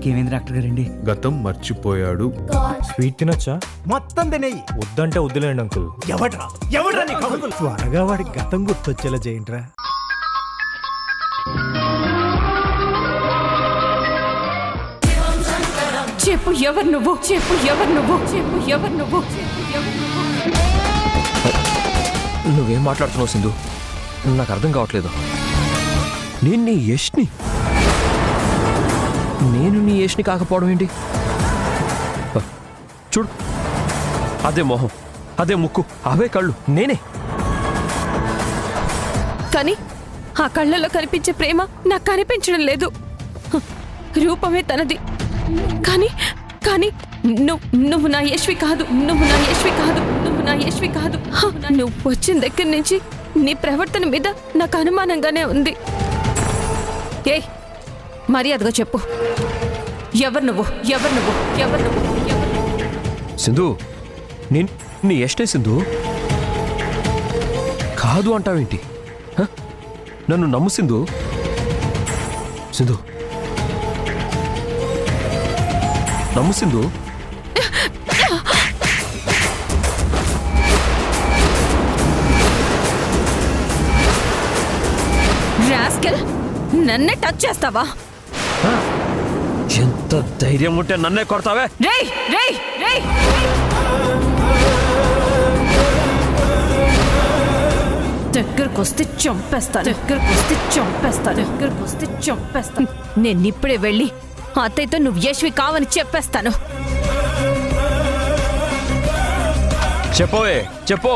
బావకి ఏమైంది డాక్టర్ గారండి? గతం మర్చిపోయాడు. స్వీట్ తినొచ్చా? మొత్తం తినేయి. వద్దంటే వద్దులేండి అంకుల్. ఎవడ్రా నీకు అంకుల్? త్వరగా వాడి గతం గుర్తొచ్చేలా చేయండిరా. చెప్పు ఎవరు నువ్వు, చెప్పు ఎవరు నువ్వు, చెప్పు ఎవరు నువ్వు, చెప్పు ఎవరు నువ్వు. నువ్వేం మాట్లాడుతున్నావు సింధు? నాకు అర్థం కావట్లేదు. నేను నీ యష్ని కాకపోవడం ఏంటి? చూడు, అదే మొహం, అదే ముక్కు, అవే కళ్ళు, నేనే. కానీ ఆ కళ్ళలో కనిపించే ప్రేమ నాకు కనిపించడం లేదు. రూపమే తనది. కానీ కానీ నువ్వు నా యశ్వి కాదు, నువ్వు నా యశ్వి కాదు, నువ్వు నా యశ్వి కాదు. నువ్వు వచ్చిన దగ్గర నుంచి నీ ప్రవర్తన మీద నాకు అనుమానంగానే ఉంది. ఏ మర్యాదగా చెప్పు, ఎవరు నువ్వు, ఎవరు నువ్వు, ఎవరు నువ్వు, ఎవరు నువ్వు? సింధు, నేను నీ యష్నే సింధు. కాదు అంటావేంటి? నన్ను నమ్ము సింధు. సింధు, నమ్ము సింధు. రాస్కెల్, నన్నే టచ్ చేస్తావా? ఎంత ధైర్యం ఉంటే నన్నే కొడతావే? రేయ్ రేయ్ రేయ్, దగ్గరకొస్తే చంపేస్తాను, దగ్గరకొస్తే చంపేస్తాను, దగ్గరకొస్తే చంపేస్తాను. నేను ఇప్పుడే వెళ్ళి అత్తయ్యతో నువ్వు యశ్వి కావని చెప్పేస్తాను. చెప్పవే, చెప్పు.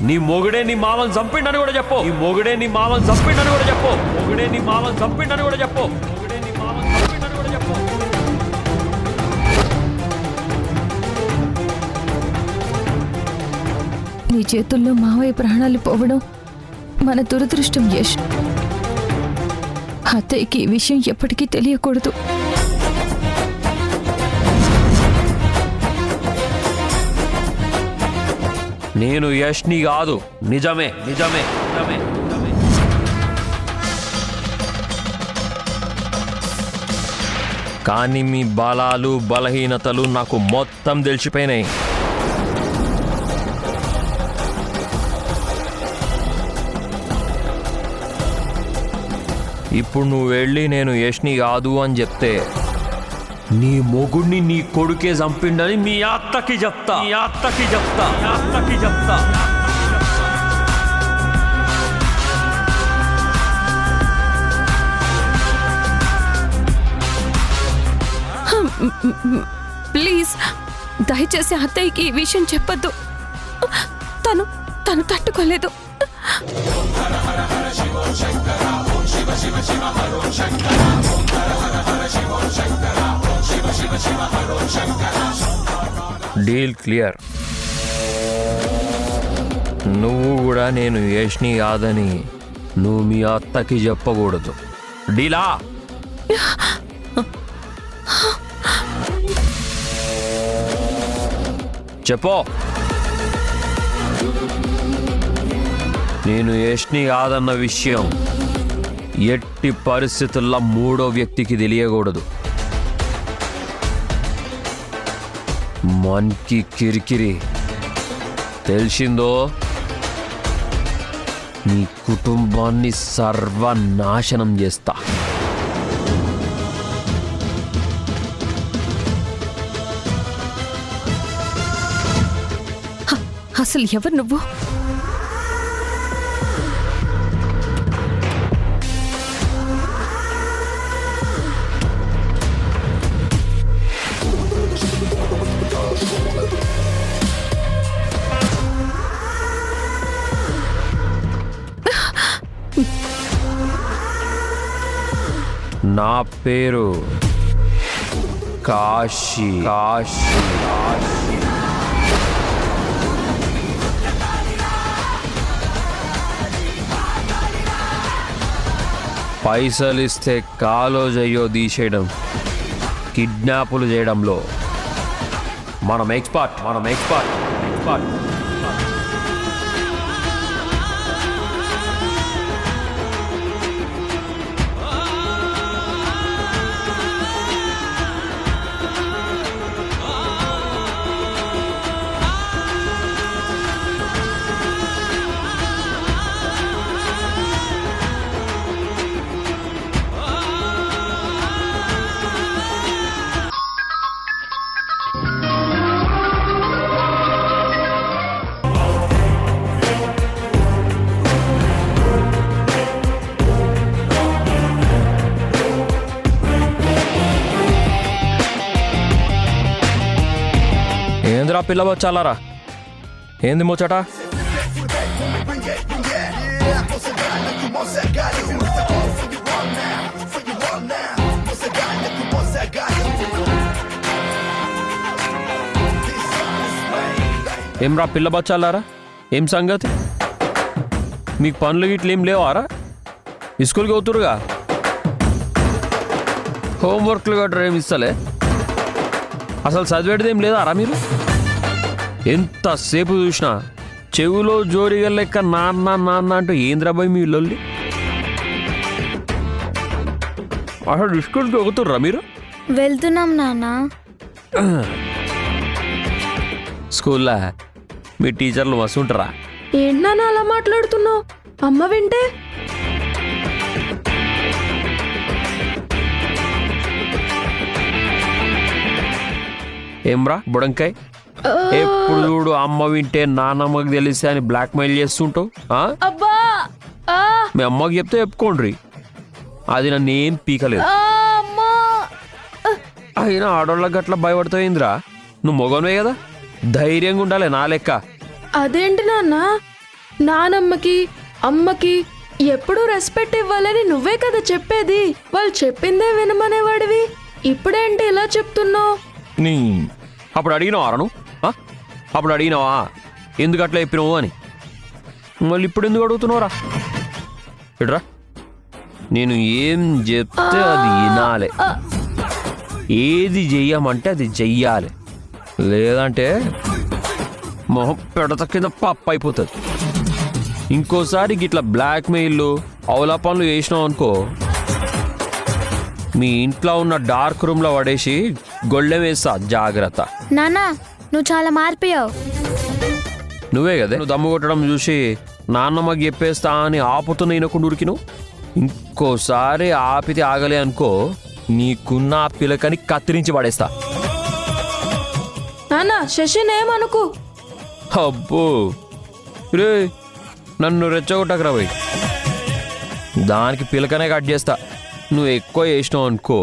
నీ మొగుడే నీ మామని చంపిండని కూడా చెప్పు. నీ మొగుడే నీ మామని చంపిండని కూడా చెప్పు. మొగుడే నీ మామని చంపిండని కూడా చెప్పు. మొగుడే నీ మామని చంపిండని కూడా చెప్పు. నీ చేతుల్లో మావయ్య ప్రాణాలు పోవడం మన దురదృష్టం యశ్. అత్తయ్యకి ఈ విషయం ఎప్పటికీ తెలియకూడదు. నేను యష్ని కాదు. నిజమే, నిజమే, నిజమే, నిజమే. కానీ మీ బలాలు బలహీనతలు నాకు మొత్తం తెలిసిపోయినాయి. ఇప్పుడు నువ్వు వెళ్ళి నేను యష్ని కాదు అని చెప్తే నీ మొగుడిని నీ కొడుకే చంపిండని మీ అత్తకి చెప్తా, మీ అత్తకి చెప్తా, మీ అత్తకి చెప్తా. ప్లీజ్ దయచేసి అత్తయ్యకి ఈ విషయం చెప్పొద్దు. తను తను తట్టుకోలేదు. Deal clear. నువ్వు కూడా నేను యష్ని కాదని నువ్వు మీ అత్తకి చెప్పకూడదు. డీలా? చెప్పో. నేను యష్ని కాదన్న విషయం ఎట్టి పరిస్థితుల్లో మూడో వ్యక్తికి తెలియకూడదు. మన్కి కిరికిరి తెలిసిందో నీ కుటుంబాన్ని సర్వనాశనం చేస్తా. అసలు ఎవరు నువ్వు? నా పేరు కాశీ. కాశీ. పైసలు ఇస్తే కాలో జయ్యో తీసేయడం, కిడ్నాపులు చేయడంలో మనం ఎక్స్పర్ట్. ఏమ్రా పిల్లవచ్చాలారా, ఏంది ముచ్చట? ఏమ్రా పిల్ల బచ్చాలారా, ఏం సంగతి? మీకు పనులు గిట్ల ఏం లేవారా? స్కూల్కి అవుతురుగా, హోంవర్క్లు గట్రా ఏమి ఇస్తలే? అసలు చదివేటిది ఏం లేదా మీరు? ఎంతసేపు చూసినా చెవులో జోరిగా లెక్క నాన్న నాన్న అంటూ ఏంద్రాబాయ్ మీ ఇల్లు? అసలు స్కూల్కి అవుతుర్రా మీరు? వెళ్తున్నాం నాన్న. స్కూల్లో మీ టీచర్లు మస్తుంటారా? ఏంటన్నా అలా మాట్లాడుతున్నావు? అమ్మ వింటే ఏమ్రా బుడంకాయ్, ఎప్పుడు చూడు అమ్మ వింటే నాన్నమ్మకి తెలిస్తే అని బ్లాక్ మెయిల్ చేస్తుంటావు. అబ్బా మీ అమ్మకి చెప్తే చెప్పుకోండ్రి, అది నన్ను ఏం పీకలేదు. అయినా ఆడోళ్ళకి గట్లా భయపడతాయిందిరా, నువ్వు మొగనువే కదా, ధైర్యంగా ఉండాలి నా లెక్క. అదేంటి నాన్న, నానమ్మకి అమ్మకి ఎప్పుడూ రెస్పెక్ట్ ఇవ్వాలని నువ్వే కదా చెప్పేది. వాళ్ళు చెప్పిందే వినమనేవాడివి, ఇప్పుడేంటి ఇలా చెప్తున్నావు? నీ అప్పుడు అడిగినావా నువ్వు? అప్పుడు అడిగినావా ఎందుకు అట్లా చెప్పినావు అని? మళ్ళీ ఇప్పుడు ఎందుకు అడుగుతున్నావురా? ఇట్రా, నేను ఏం చెప్తే అది వినాలి, ఏది చెయ్యమంటే అది చెయ్యాలి, లేదంటే మొహం పెడత కింద పప్పు అయిపోతుంది. ఇంకోసారి గిట్లా బ్లాక్ మెయిల్లు అవలా పనులు చేసినావు అనుకో, మీ ఇంట్లో ఉన్న డార్క్ రూమ్లో పడేసి గొళ్ళెం వేస్తా, జాగ్రత్త. నానా నువ్వు చాలా మారిపోయావు. నువ్వే కదా నువ్వు దమ్ము కొట్టడం చూసి నాన్నమ్మకి చెప్పేస్తా అని ఆపుతున్న ఈయనకుండా ఉరికిను. ఇంకోసారి ఆపితే ఆగలే అనుకో, నీకున్న ఆ పిలకని కత్తిరించి పడేస్తా. నాన్న శశినేమనుకు. అబ్బో రే, నన్ను రెచ్చగొట్టకరా పోయి, దానికి పిలకనే కట్ చేస్తా. నువ్వు ఎక్కువ చేసినావు అనుకో,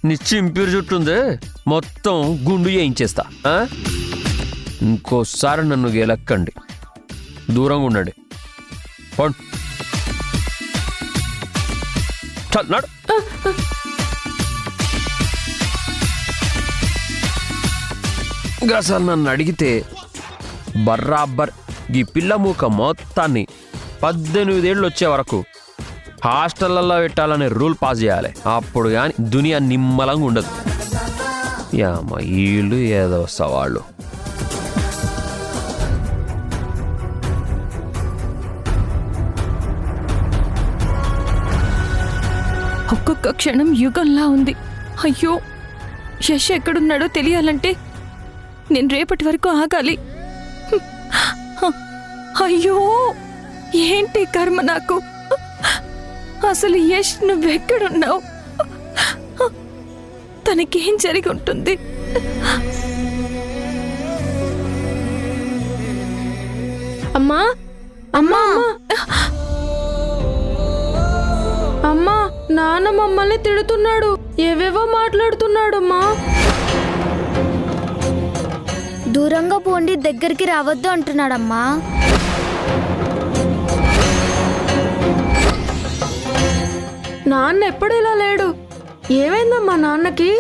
నీ చింపిరి చుట్టుందే మొత్తం గుండు చేయించేస్తా. ఇంకోసారి నన్ను గెలక్కండి, దూరంగా ఉండండి. నాడు అసలు నన్ను అడిగితే బర్రాబర్ ఈ పిల్ల మూక మొత్తాన్ని 18 ఏళ్ళు వచ్చే వరకు హాస్టళ్లలో పెట్టాలనే రూల్ పాస్ చేయాలి. అప్పుడు కానీ దునియా నిమ్మలంగా ఉండదు. యామ వీళ్ళు ఏదో సవాళ్ళు. ఒక్కొక్క క్షణం యుగంలా ఉంది. అయ్యో, యశ్ ఎక్కడున్నాడో తెలియాలంటే నేను రేపటి వరకు ఆగాలి. అయ్యో, ఏంటి కర్మ నాకు. అసలు యశ్ నువ్వెక్కడున్నావు? తనకేం జరిగి ఉంటుంది? అమ్మా అమ్మా అమ్మా, నాన్న మమ్మల్ని తిడుతున్నాడు, ఏవేవో మాట్లాడుతున్నాడమ్మా. దూరంగా పోండి, దగ్గరికి రావద్దు అంటున్నాడమ్మా. నాన్న ఎప్పుడు ఇలా లేడు. ఏమైందమ్మా నాన్నకి?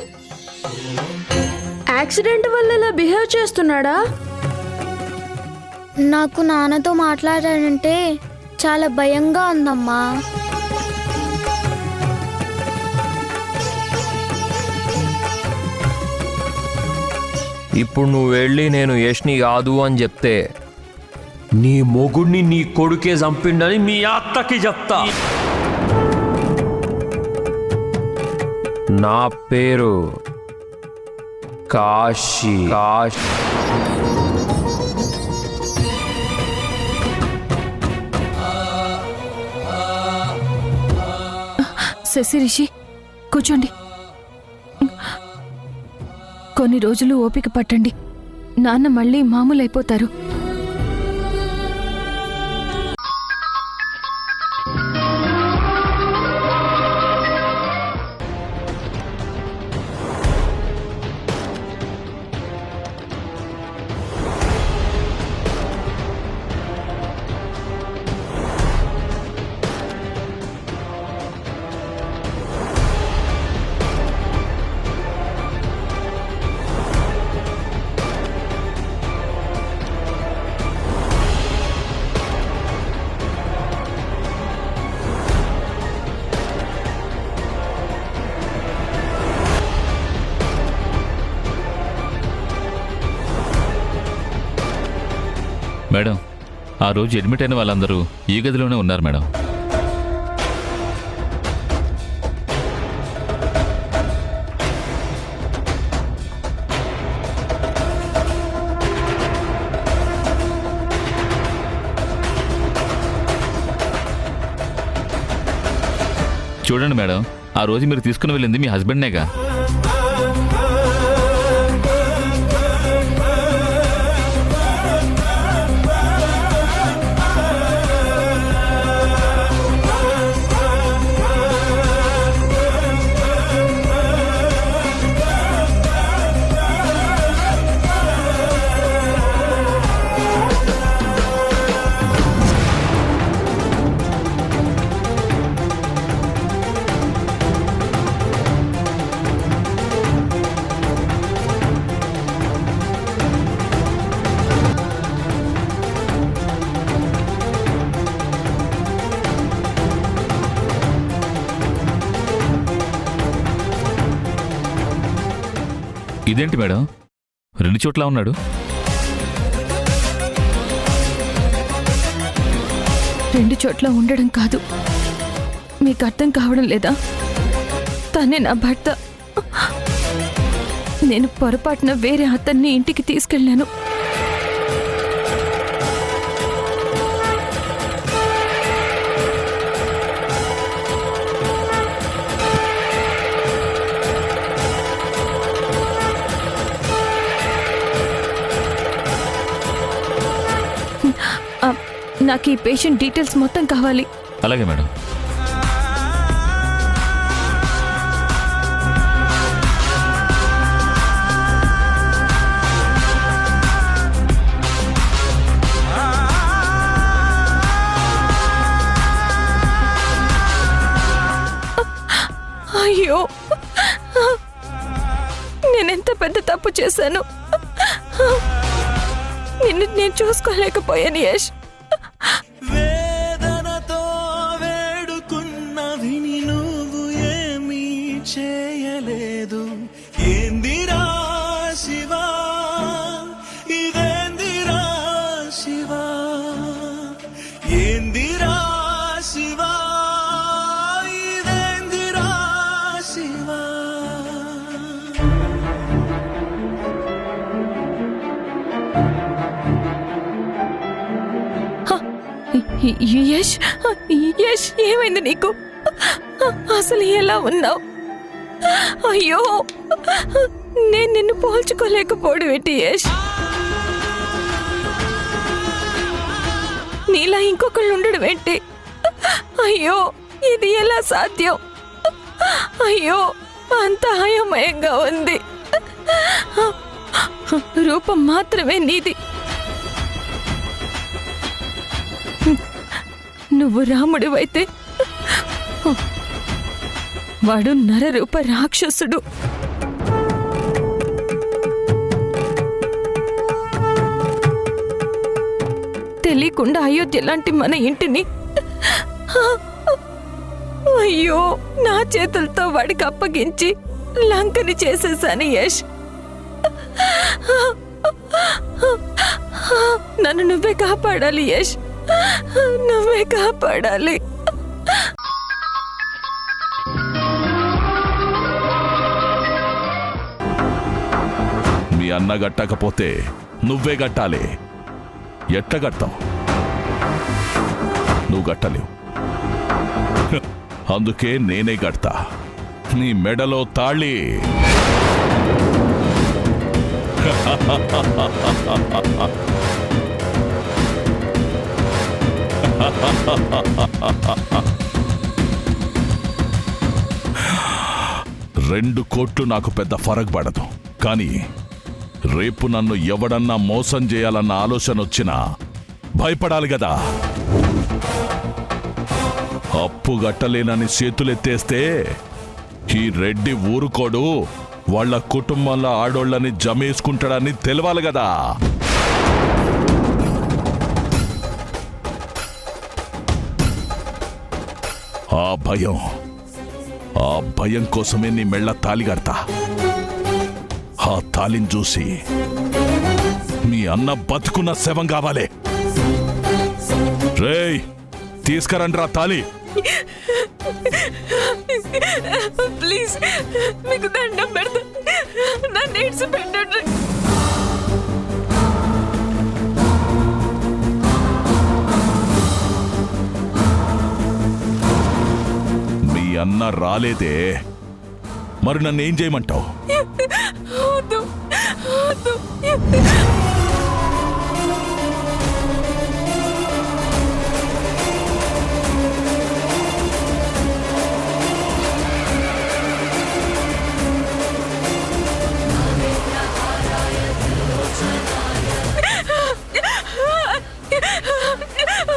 యాక్సిడెంట్ వల్ల ఇలా బిహేవ్ చేస్తున్నాడా? నాకు నాన్నతో మాట్లాడాలంటే చాలా భయంగా ఉందమ్మా. ఇప్పుడు నువ్వు వెళ్ళి నేను యష్ని కాదు అని చెప్తే నీ మొగుడిని నీ కొడుకే చంపిండని మీ అత్తకి చెప్తా. నా పేరు కాశీ. శశిరిషి, కూర్చోండి. కొన్ని రోజులు ఓపిక పట్టండి, నాన్న మళ్ళీ మామూలు అయిపోతారు. మేడం, ఆ రోజు అడ్మిట్ అయిన వాళ్ళందరూ ఈ గదిలోనే ఉన్నారు మేడం. చూడండి మేడం, ఆ రోజు మీరు తీసుకుని వెళ్ళింది మీ హస్బెండ్నేగా. ఇదేంటి మేడం, 2 చోట్ల ఉన్నాడు? 2 చోట్ల ఉండడం కాదు, మీకు అర్థం కావడం లేదా? తనే నా భర్త. నేను పొరపాటున వేరే అతన్ని ఇంటికి తీసుకెళ్ళాను. నాకు ఈ పేషెంట్ డీటెయిల్స్ మొత్తం కావాలి. అలాగే మేడం. అయ్యో, నేనెంత పెద్ద తప్పు చేశాను. నిన్ను నేను చూసుకోలేకపోయాను యష్. వేదనతో వేడుకున్న విని నువ్వు ఏమీ చేయలేదు. ఏందిరా శివా, ఇదేందిరా శివా, ఏందిరా శివా, ఇదేందిరా శివా. యష్, యష్, ఏమైంది నీకు? అసలు ఎలా ఉన్నావు? అయ్యో, నేను నిన్ను పోల్చుకోలేకపోవడం ఏంటి యష్? నీలా ఇంకొకళ్ళు ఉండడం ఏంటి? అయ్యో, ఇది ఎలా సాధ్యం? అయ్యో, అంత అయోమయంగా ఉంది. రూపం మాత్రమే నీది. నువ్వు రాముడివైతే వాడు నరరూప రాక్షసుడు. తెలియకుండా అయోధ్య లాంటి మన ఇంటిని అయ్యో నా చేతులతో వాడికి అప్పగించి లంకని చేసేసాను యష్. నన్ను నువ్వే కాపాడాలి యష్, నువ్వే కాపాడాలి. మీ అన్న గట్టకపోతే నువ్వే గట్టాలి. ఎట్ట గట్టావు? నువ్వు గట్టలేవు, అందుకే నేనే గడతా. నీ మెడలో తాళి. రెండు కోట్లు నాకు పెద్ద ఫరక్ పడదు, కానీ రేపు నన్ను ఎవడన్నా మోసం చేయాలన్న ఆలోచన వచ్చినా భయపడాలి కదా. అప్పు గట్టలేనని చేతులెత్తేస్తే ఈ రెడ్డి ఊరుకోడు, వాళ్ళ కుటుంబంలో ఆడోళ్ళని జమేసుకుంటాడని తెలవాలి కదా. ఆ భయం కోసమే నీ మెళ్ళ తాళి కడతా. ఆ తాళిని చూసి మీ అన్న బతుకున్న శవం కావాలి. రేయ్ తీసుకురండ్రా తాళి. ప్లీజ్ మీకు దండం పెడతా, నన్ను ఏడ్చి పెట్టండి. మీ అన్న రాలేదే, మరి నన్ను ఏం చేయమంటావు? వద్దు, వద్దు.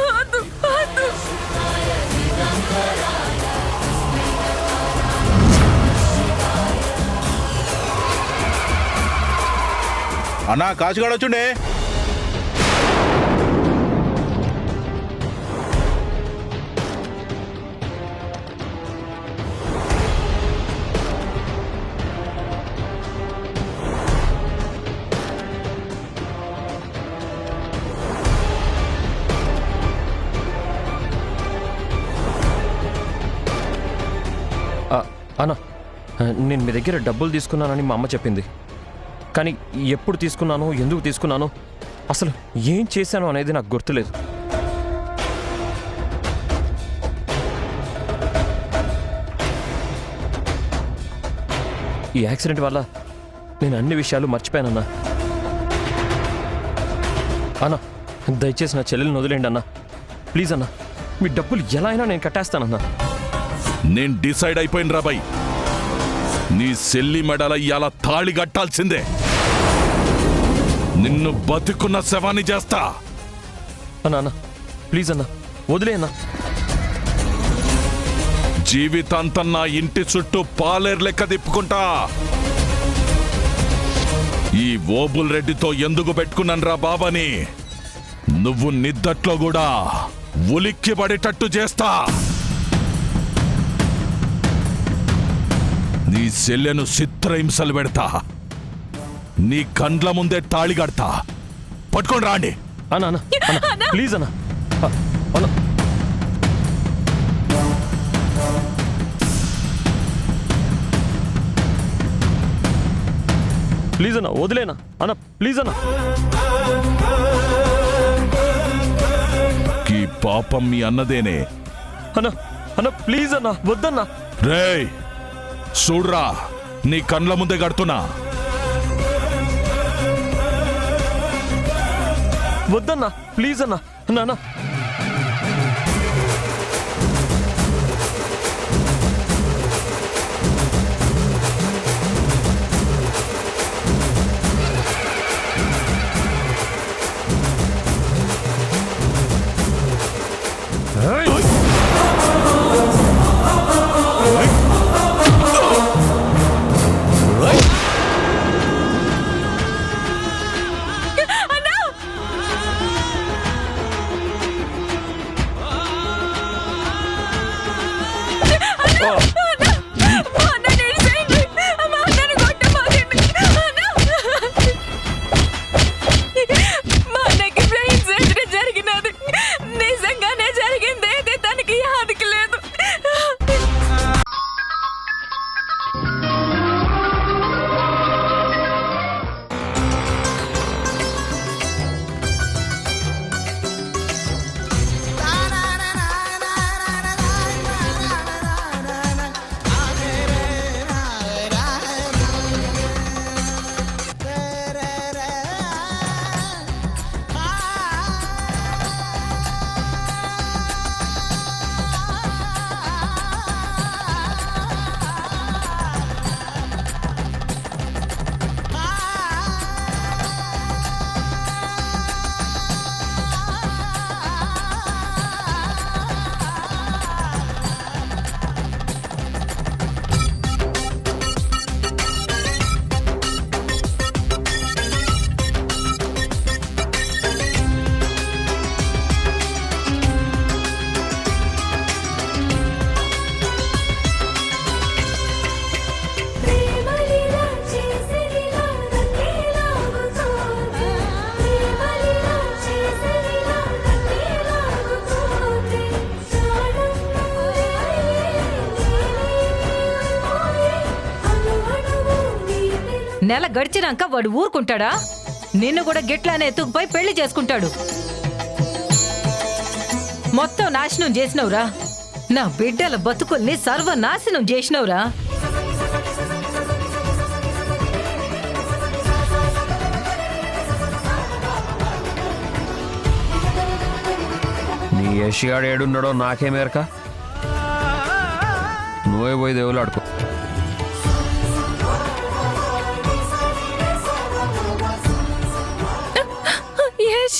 వద్దు, వద్దు. అన్నా కాచుగాడు వచ్చుండే. అన్నా, నేను మీ దగ్గర డబ్బులు తీసుకున్నానని మా అమ్మ చెప్పింది. కానీ ఎప్పుడు తీసుకున్నానో, ఎందుకు తీసుకున్నానో, అసలు ఏం చేశానో అనేది నాకు గుర్తులేదు. ఈ యాక్సిడెంట్ వల్ల నేను అన్ని విషయాలు మర్చిపోయానన్నా. అన్నా, దయచేసి నా చెల్లెల్ని వదిలేండి అన్నా. ప్లీజ్ అన్నా, మీ డబ్బులు ఎలా అయినా నేను కట్టేస్తానన్నా. నేను డిసైడ్ అయిపోయిన రాబాయ్, నీ సెల్లి మెడల ఇయాల తాళి కట్టాల్సిందే. నిన్ను బతుకున్న శవాన్ని చేస్తా. అన్నా అన్నా, ప్లీజ్ అన్నా, వదిలే అన్నా. జీవితాంతం నా ఇంటి చుట్టూ పాలేరు లెక్క తిప్పుకుంటా. ఈ ఓబుల్ రెడ్డితో ఎందుకు పెట్టుకున్నాను రా బాబాని, నువ్వు నిద్దట్లో కూడా ఉలిక్కి పడేటట్టు చేస్తా. నీ సెల్లెను చిత్రహింసలు పెడతా, నీ కండ్ల ముందే తాళి కడతా. పట్టుకొని రాండి. అన్నా అన్నా అన్నా, ప్లీజ్ అన్నా. అన్నా, ప్లీజ్ అన్నా, వదిలేనా అన్నా, ప్లీజ్ అన్నా. ఈ పాపం మీ అన్నదేనే. అన్నా అన్నా, ప్లీజ్ అన్నా, వద్దన్నా. రేయ్ చూడ్రా, నీ కండ్ల ముందే కడుతున్నా. వద్దన్నా, ప్లీజ్ అన్నా. నాన్న, నెల గడిచినాక వాడు ఊరుకుంటాడా? నిన్ను కూడా గిట్లానే ఎత్తుకుపోయి పెళ్లి చేసుకుంటాడు. మొత్తం నాశనం చేసినవురా. నా బిడ్డల బతుకుల్ని సర్వనాశనం చేసినవురా. నీ యష్గాడు ఏడున్నాడో నాకే మేరక. నువ్వే పోయి దేవులు ఆడుకో. యష్,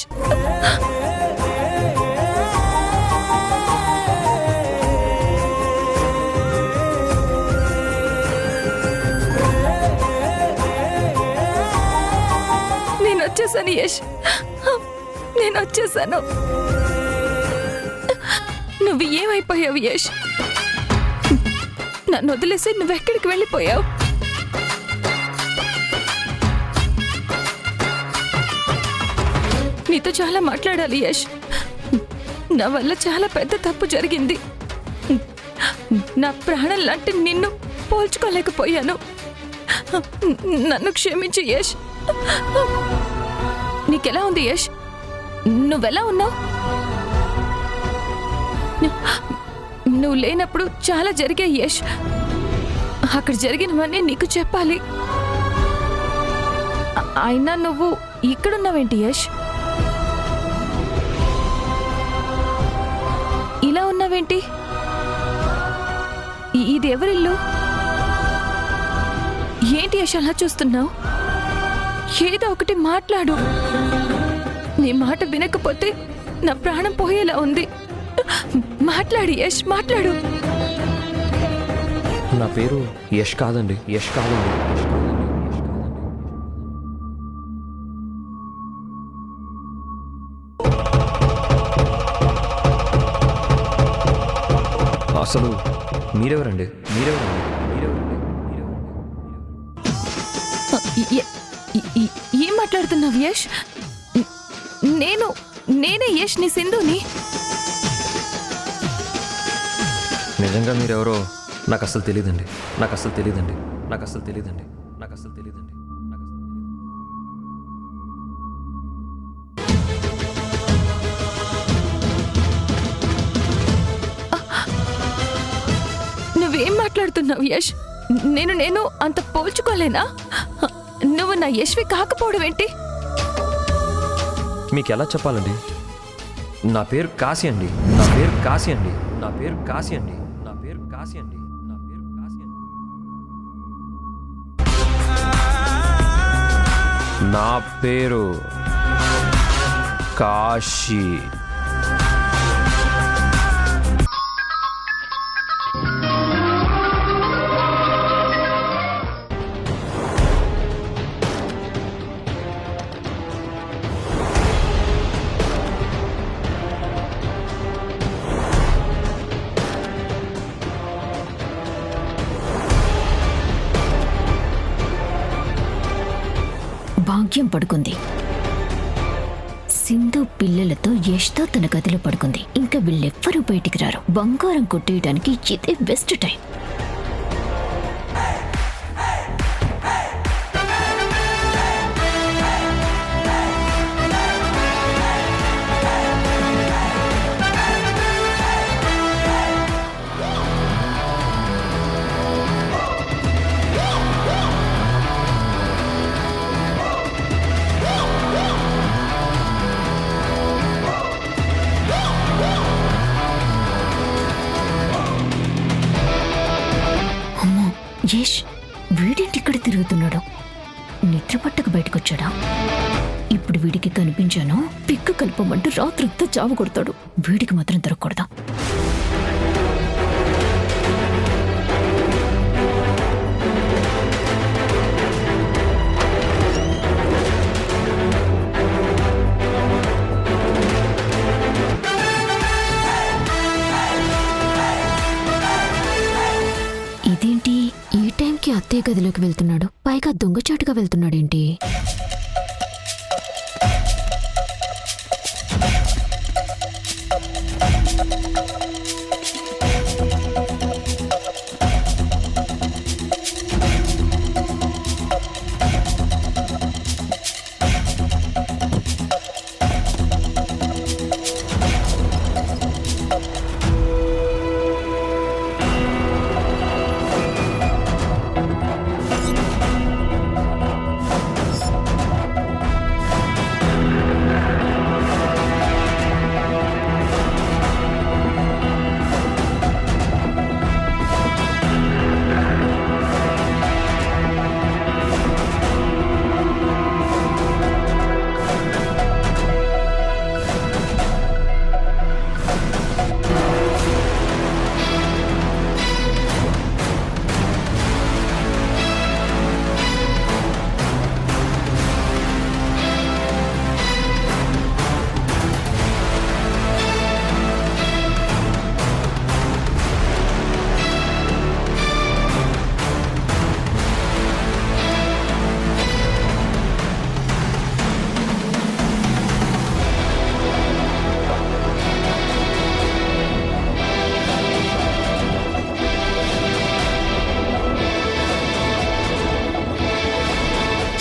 నేను వచ్చేసాను యష్, నేను వచ్చేసాను. నువ్వు ఏమైపోయావు యష్? నన్ను వదిలేసి నువ్వెక్కడికి వెళ్ళిపోయావు? నీతో చాలా మాట్లాడాలి యష్. నా వల్ల చాలా పెద్ద తప్పు జరిగింది. నా ప్రాణం లాంటి నిన్ను పోల్చుకోలేకపోయాను. నన్ను క్షమించు యష్. నీకెలా ఉంది యష్? నువ్వెలా ఉన్నావు? నువ్వు లేనప్పుడు చాలా జరిగాయి యష్. అక్కడ జరిగినవన్నీ నీకు చెప్పాలి. అయినా నువ్వు ఇక్కడున్నావేంటి యష్? ఇలా ఉన్నావేంటి? ఇది ఎవరిల్లు? ఏంటి యష్ అలా చూస్తున్నావు? ఏదో ఒకటి మాట్లాడు. నీ మాట వినకపోతే నా ప్రాణం పోయేలా ఉంది. మాట్లాడు యష్, మాట్లాడు. నా పేరు యష్ కాదండి, యష్ కాదండి. అసలు మీరెవరండి? మీరెవరండి? మీరెవరండి? ఏం మాట్లాడుతున్నావు యష్? నేనే యష్, నీ సింధుని. నిజంగా మీరెవరో నాకు అసలు తెలియదండి. నాకు అసలు తెలియదండి. నాకు అసలు తెలియదండి. నాకు అసలు తెలియదండి. నువ్వేం మాట్లాడుతున్నావు యష్? నేను అంత పోల్చుకోలేనా? నువ్వు నా యశ్వి కాకపోవడం ఏంటి? మీకు ఎలా చెప్పాలండి? నా పేరు కాశీ అండి. నా పేరు కాశీ అండి. నా పేరు కాశీ అండి. నా పేరు కాశీ అండి. నా పేరు కాశీ అండి. నా పేరు కాశీ. భాగ్యం పడుకుంది. సింధు పిల్లలతో యష్తో తన గదిలో పడుకుంది. ఇంకా వీళ్ళెవ్వరూ బయటికి రారు. బంగారం కొట్టేయడానికి ఇదే బెస్ట్ టైం. యష్, వీడేంటి ఇక్కడ తిరుగుతున్నాడు? నిద్ర పట్టక బయటకొచ్చాడా? ఇప్పుడు వీడికి కనిపించాను, పిక్కు కలపమంటూ రాత్రంతా చావు కొడతాడు. వీడికి మాత్రం దొరకకూడదా? ఇదేంటి ఈ టైంకి అత్తయ్య గదిలోకి వెళ్తున్నాడు? పైగా దొంగచాటుగా వెళ్తున్నాడేంటి?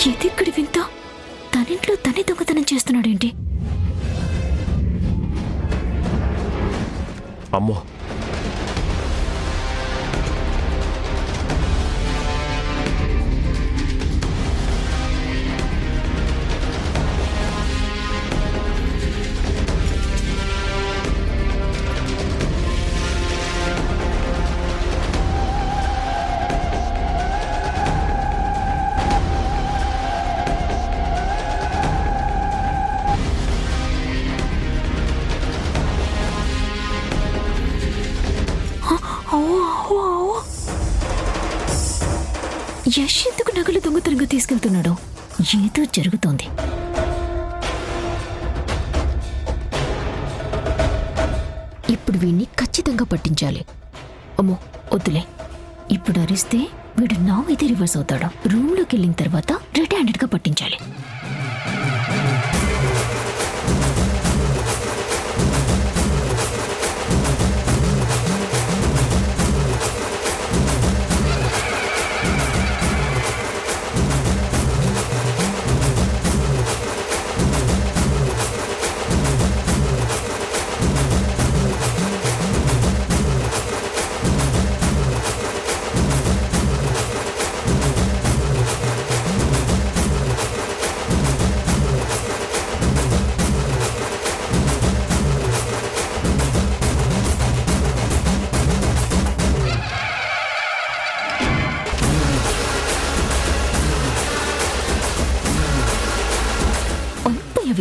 ఇది ఇక్కడ వింత. తనింట్లో తనే దొంగతనం చేస్తున్నాడేంటి? అమ్మో, యష్ ఎందుకు నగలు దొంగతనంగా తీసుకెళ్తున్నాడు? ఏదో జరుగుతోంది. ఇప్పుడు వీడిని ఖచ్చితంగా పట్టించాలి. అమ్మో వద్దులే, ఇప్పుడు అరిస్తే వీడు నా అయితే రివర్స్ అవుతాడు. రూమ్లోకి వెళ్ళిన తర్వాత రెడ్ హ్యాండెడ్గా పట్టించాలి.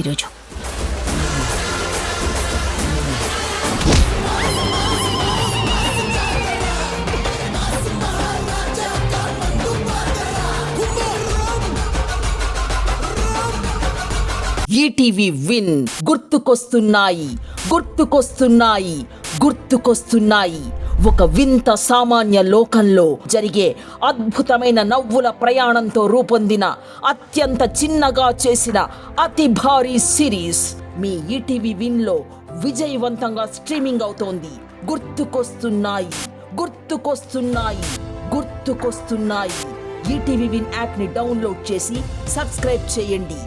ఈరోజు ఈటీవీ విన్ గుర్తుకొస్తున్నాయి, గుర్తుకొస్తున్నాయి, గుర్తుకొస్తున్నాయి. ఒక వింత సామాన్య లోకంలో జరిగే అద్భుతమైన నవ్వుల ప్రయాణంతో రూపొందిన అత్యంత చిన్నగా చేసిన అతి భారీ సిరీస్ మీ ఈటీవీ విన్లో విజయవంతంగా స్ట్రీమింగ్ అవుతోంది. గుర్తుకొస్తున్నాయి, గుర్తుకొస్తున్నాయి, గుర్తుకొస్తున్నాయి. ఈటీవీ విన్ యాప్ని డౌన్లోడ్ చేసి సబ్స్క్రైబ్ చేయండి.